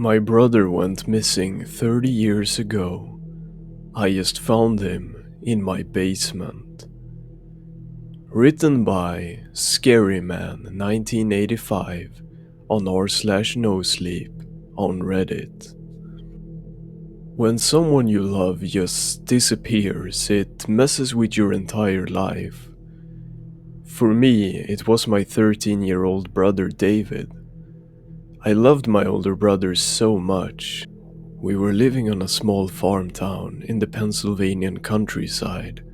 My brother went missing 30 years ago. I just found him in my basement. Written by Scary Man 1985 on r/nosleep on Reddit. When someone you love just disappears, it messes with your entire life. For me, it was my 13-year-old brother David. I loved my older brother so much. We were living on a small farm town in the Pennsylvanian countryside.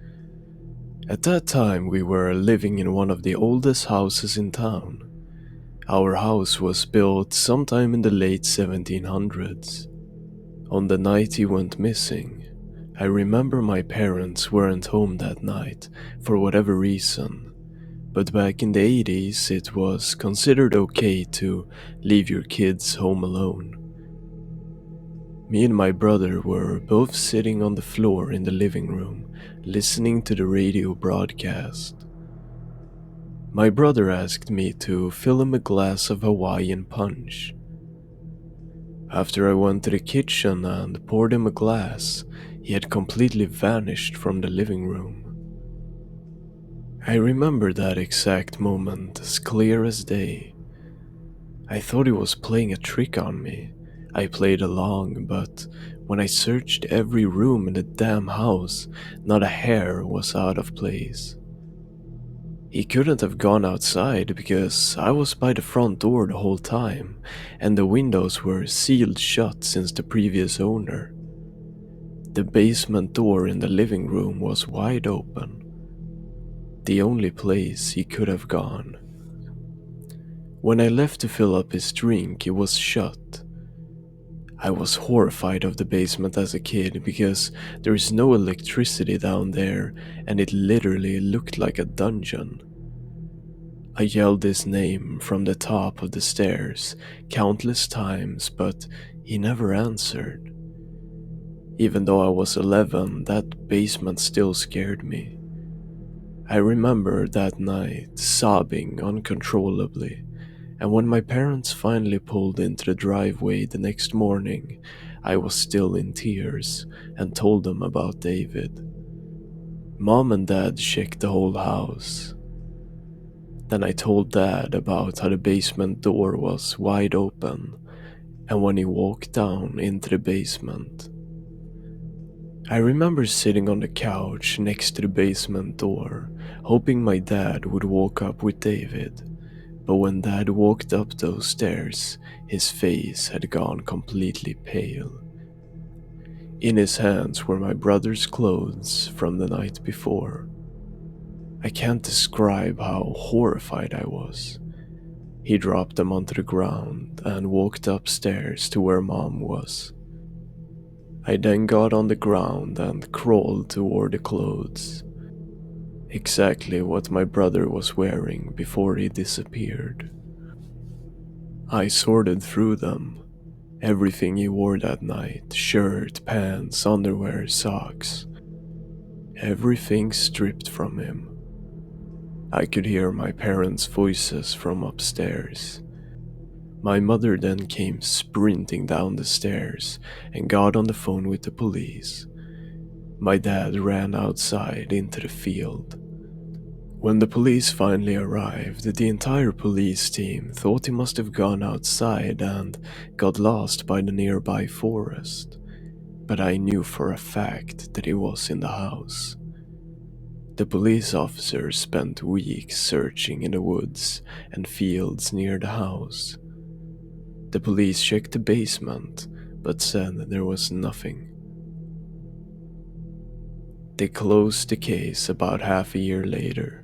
At that time, we were living in one of the oldest houses in town. Our house was built sometime in the late 1700s. On the night he went missing, I remember my parents weren't home that night for whatever reason, but back in the 80s it was considered okay to leave your kids home alone. Me and my brother were both sitting on the floor in the living room, listening to the radio broadcast. My brother asked me to fill him a glass of Hawaiian punch. After I went to the kitchen and poured him a glass, he had completely vanished from the living room. I remember that exact moment as clear as day. I thought he was playing a trick on me. I played along, but when I searched every room in the damn house, not a hair was out of place. He couldn't have gone outside because I was by the front door the whole time, and the windows were sealed shut since the previous owner. The basement door in the living room was wide open. The only place he could have gone. When I left to fill up his drink, it was shut. I was horrified of the basement as a kid because there is no electricity down there and it literally looked like a dungeon. I yelled his name from the top of the stairs countless times, but he never answered. Even though I was 11, that basement still scared me. I remember that night sobbing uncontrollably, and when my parents finally pulled into the driveway the next morning, I was still in tears and told them about David. Mom and Dad checked the whole house. Then I told Dad about how the basement door was wide open, and when he walked down into the basement. I remember sitting on the couch next to the basement door, hoping my dad would walk up with David. But when Dad walked up those stairs, his face had gone completely pale. In his hands were my brother's clothes from the night before. I can't describe how horrified I was. He dropped them onto the ground and walked upstairs to where Mom was. I then got on the ground and crawled toward the clothes. Exactly what my brother was wearing before he disappeared. I sorted through them. Everything he wore that night, shirt, pants, underwear, socks. Everything stripped from him. I could hear my parents' voices from upstairs. My mother then came sprinting down the stairs and got on the phone with the police. My dad ran outside into the field. When the police finally arrived, the entire police team thought he must have gone outside and got lost by the nearby forest, but I knew for a fact that he was in the house. The police officers spent weeks searching in the woods and fields near the house. The police checked the basement, but said there was nothing. They closed the case about half a year later.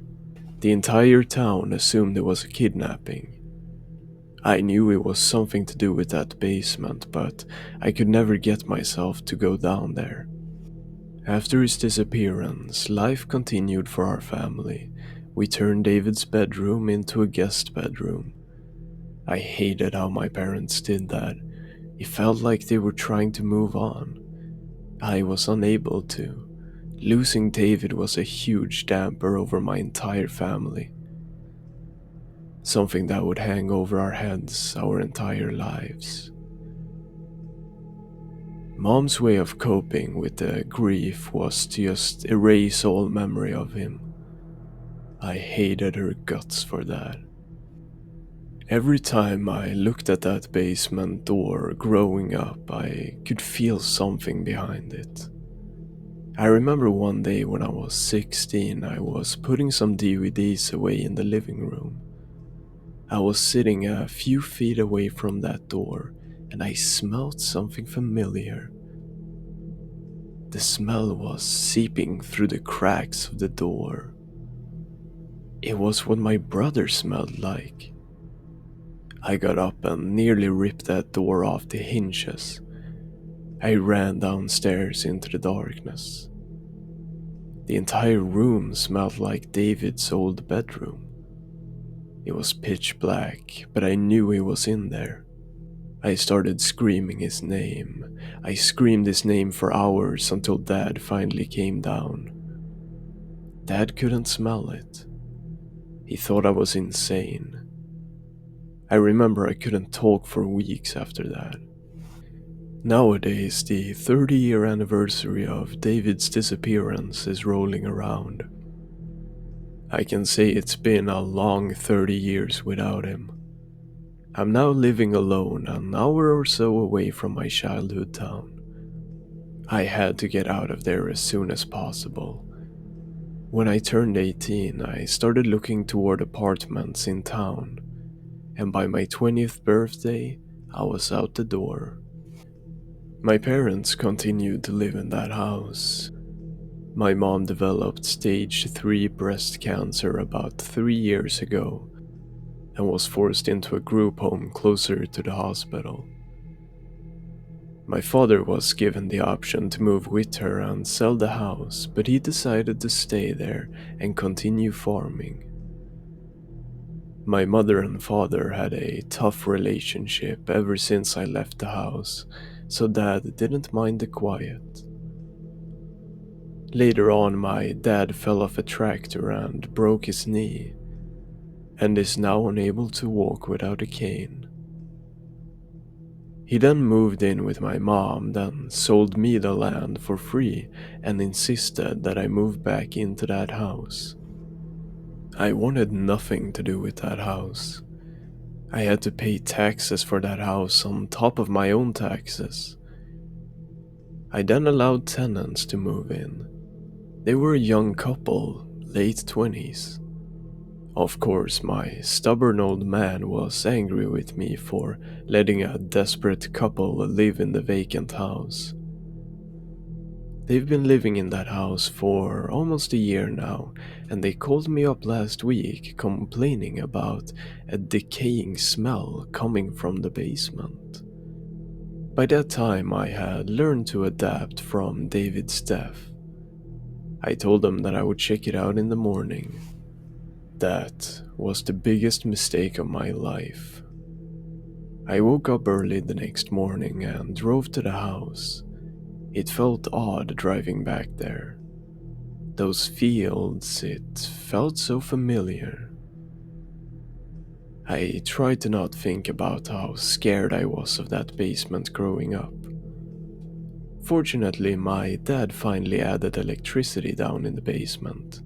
The entire town assumed it was a kidnapping. I knew it was something to do with that basement, but I could never get myself to go down there. After his disappearance, life continued for our family. We turned David's bedroom into a guest bedroom. I hated how my parents did that. It felt like they were trying to move on. I was unable to. Losing David was a huge damper over my entire family. Something that would hang over our heads our entire lives. Mom's way of coping with the grief was to just erase all memory of him. I hated her guts for that. Every time I looked at that basement door growing up, I could feel something behind it. I remember one day when I was 16, I was putting some DVDs away in the living room. I was sitting a few feet away from that door, and I smelled something familiar. The smell was seeping through the cracks of the door. It was what my brother smelled like. I got up and nearly ripped that door off the hinges. I ran downstairs into the darkness. The entire room smelled like David's old bedroom. It was pitch black, but I knew he was in there. I started screaming his name. I screamed his name for hours until Dad finally came down. Dad couldn't smell it. He thought I was insane. I remember I couldn't talk for weeks after that. Nowadays, the 30-year anniversary of David's disappearance is rolling around. I can say it's been a long 30 years without him. I'm now living alone an hour or so away from my childhood town. I had to get out of there as soon as possible. When I turned 18, I started looking toward apartments in town, and by my 20th birthday, I was out the door. My parents continued to live in that house. My mom developed stage 3 breast cancer about 3 years ago and was forced into a group home closer to the hospital. My father was given the option to move with her and sell the house, but he decided to stay there and continue farming. My mother and father had a tough relationship ever since I left the house, so Dad didn't mind the quiet. Later on, my dad fell off a tractor and broke his knee, and is now unable to walk without a cane. He then moved in with my mom, then sold me the land for free and insisted that I move back into that house. I wanted nothing to do with that house. I had to pay taxes for that house on top of my own taxes. I then allowed tenants to move in. They were a young couple, late 20s. Of course, my stubborn old man was angry with me for letting a desperate couple live in the vacant house. They've been living in that house for almost a year now, and they called me up last week complaining about a decaying smell coming from the basement. By that time, I had learned to adapt from David's death. I told them that I would check it out in the morning. That was the biggest mistake of my life. I woke up early the next morning and drove to the house. It felt odd driving back there. Those fields, it felt so familiar. I tried to not think about how scared I was of that basement growing up. Fortunately, my dad finally added electricity down in the basement.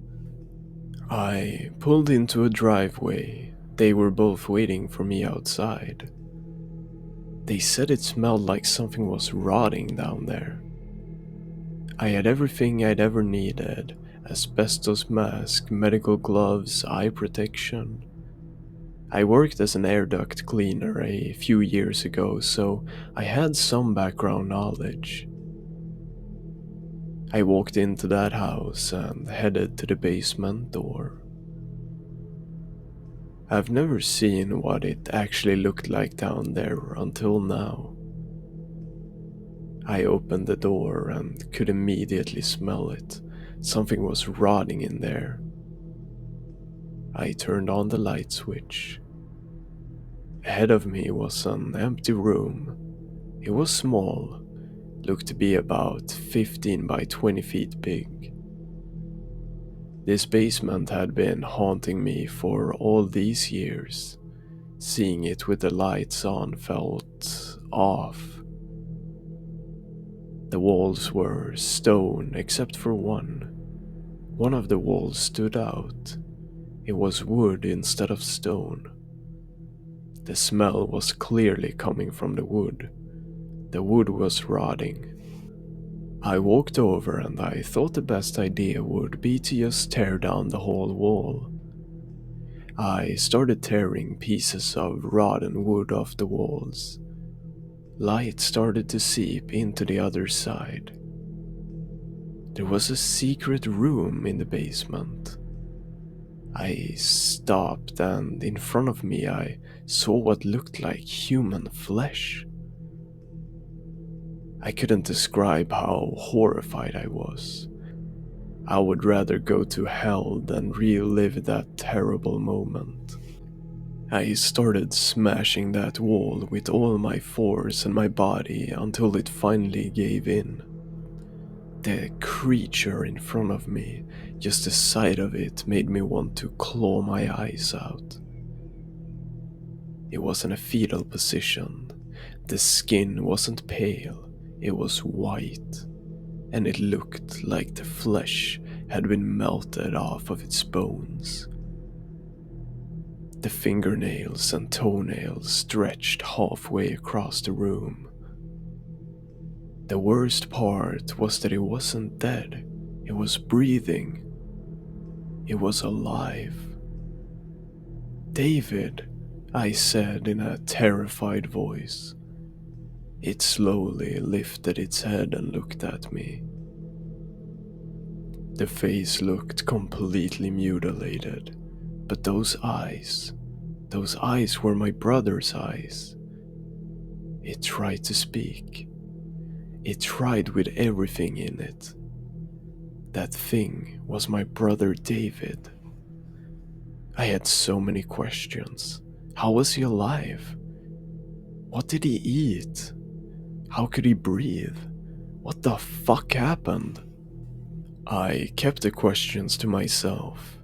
I pulled into a driveway. They were both waiting for me outside. They said it smelled like something was rotting down there. I had everything I'd ever needed: asbestos mask, medical gloves, eye protection. I worked as an air duct cleaner a few years ago, so I had some background knowledge. I walked into that house and headed to the basement door. I've never seen what it actually looked like down there until now. I opened the door and could immediately smell it. Something was rotting in there. I turned on the light switch. Ahead of me was an empty room. It was small, looked to be about 15 by 20 feet big. This basement had been haunting me for all these years. Seeing it with the lights on felt off. The walls were stone except for one. One of the walls stood out. It was wood instead of stone. The smell was clearly coming from the wood. The wood was rotting. I walked over and I thought the best idea would be to just tear down the whole wall. I started tearing pieces of rotten wood off the walls. Light started to seep into the other side. There was a secret room in the basement. I stopped, and in front of me I saw what looked like human flesh. I couldn't describe how horrified I was. I would rather go to hell than relive that terrible moment. I started smashing that wall with all my force and my body until it finally gave in. The creature in front of me, just the sight of it made me want to claw my eyes out. It was in a fetal position. The skin wasn't pale, it was white, and it looked like the flesh had been melted off of its bones. The fingernails and toenails stretched halfway across the room. The worst part was that it wasn't dead, it was breathing. It was alive. "David," I said in a terrified voice. It slowly lifted its head and looked at me. The face looked completely mutilated, but those eyes were my brother's eyes. It tried to speak. It tried with everything in it. That thing was my brother David. I had so many questions. How was he alive? What did he eat? How could he breathe? What the fuck happened? I kept the questions to myself.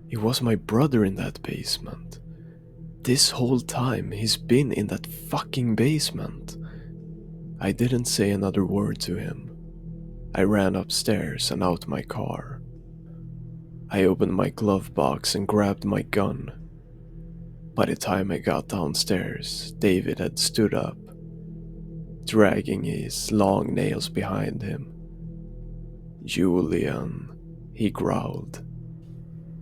It was my brother in that basement. This whole time he's been in that fucking basement. I didn't say another word to him. I ran upstairs and out my car. I opened my glove box and grabbed my gun. By the time I got downstairs, David had stood up, dragging his long nails behind him. "Julian," he growled.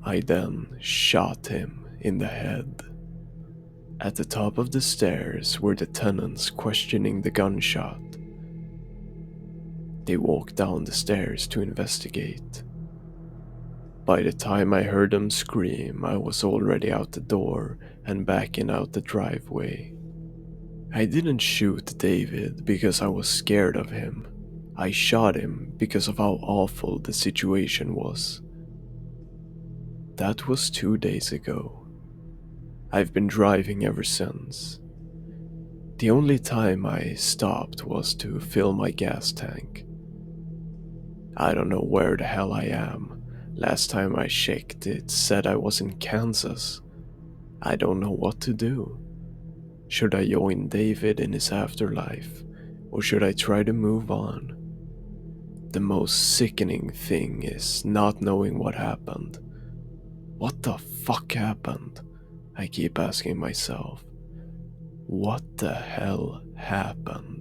I then shot him in the head. At the top of the stairs were the tenants questioning the gunshot. They walked down the stairs to investigate. By the time I heard them scream, I was already out the door and backing out the driveway. I didn't shoot David because I was scared of him. I shot him because of how awful the situation was. That was 2 days ago. I've been driving ever since. The only time I stopped was to fill my gas tank. I don't know where the hell I am. Last time I checked, it said I was in Kansas. I don't know what to do. Should I join David in his afterlife, or should I try to move on? The most sickening thing is not knowing what happened. What the fuck happened? I keep asking myself. What the hell happened?